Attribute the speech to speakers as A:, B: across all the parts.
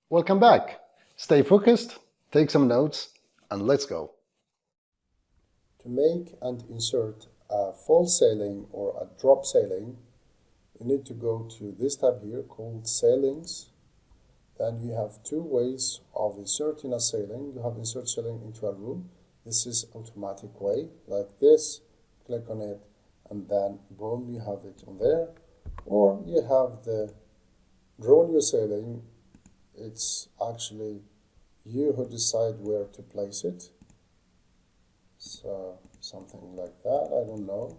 A: Welcome back. Stay focused, take some notes, and let's go.
B: To make and insert a fall sailing or a drop sailing, you need to go to this tab here called Sailings. Then you have two ways of inserting a sailing. You have insert sailing into a room. This is automatic way, like this. Click on it and then boom, you have it on there. Or you have the draw new sailing. It's actually you who decide where to place it. So something like that, I don't know.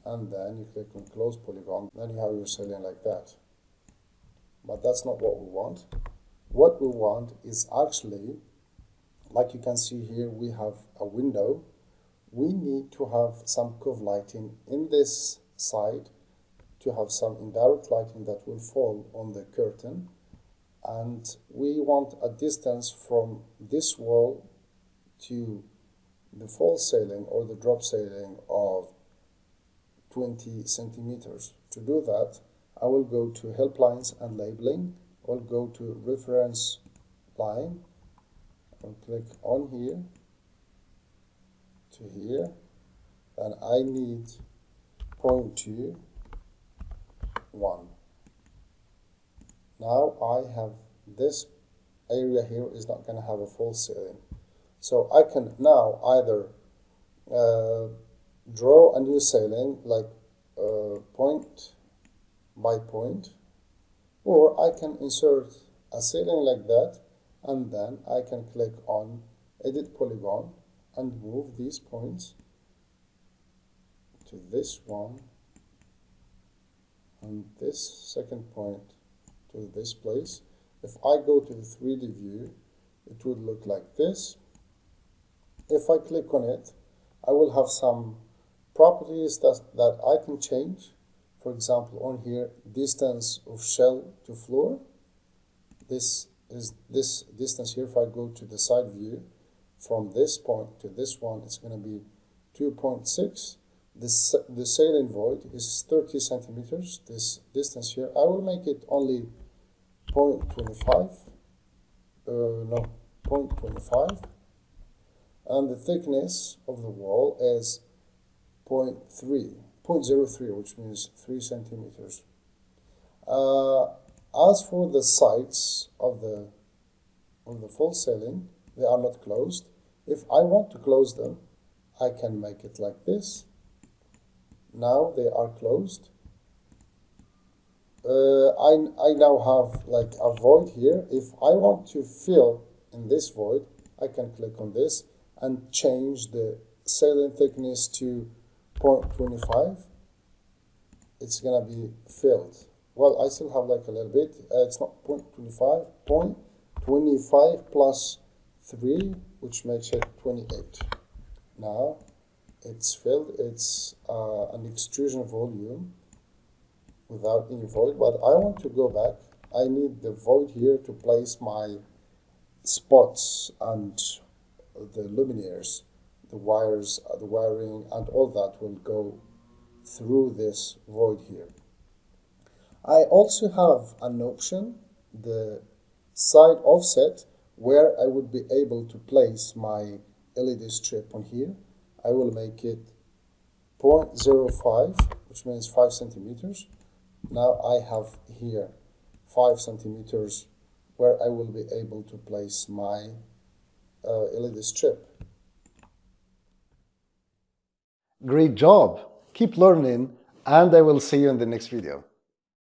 B: And then you click on close polygon, then you have your sailing like that. But that's not what we want. What we want is actually, like you can see here, we have a window. We need to have some cove lighting in this side to have some indirect lighting that will fall on the curtain. And we want a distance from this wall to the fall sailing or the drop sailing of 20 centimeters. To do that, I will go to helplines and labeling. I'll go to reference line. I'll click on here to here. And I need 0.2, 1. Now I have this area here is not going to have a fall sailing. So I can now either draw a new sailing like point by point, or I can insert a sailing like that, and then I can click on edit polygon and move these points to this one and this second point to this place. If I go to the 3D view, it would look like this. If I click on it, I will have some properties that I can change. For example, on here, distance of shell to floor. This is this distance here. If I go to the side view, from this point to this one, it's going to be 2.6. The sailing void is 30 centimeters. This distance here, I will make it only 0.25. No, 0.25. And the thickness of the wall is 0.03, which means 3 centimeters. As for the sides of the fall sailing, they are not closed. If I want to close them, I can make it like this. Now they are closed. I now have like a void here. If I want to fill in this void, I can click on this and change the sailing thickness to 0.25. It's gonna be filled. Well, I still have like a little bit. It's not 0.25, 0.25 plus 3, which makes it 28. Now it's filled. It's an extrusion volume without any void, but I want to go back. I need the void here to place my spots and the luminaires, the wires, the wiring, and all that will go through this void here. I also have an option, the side offset, where I would be able to place my LED strip on here. I will make it 0.05, which means 5 centimeters. Now I have here 5 centimeters where I will be able to place my LED strip.
A: Great job! Keep learning, and I will see you in the next video.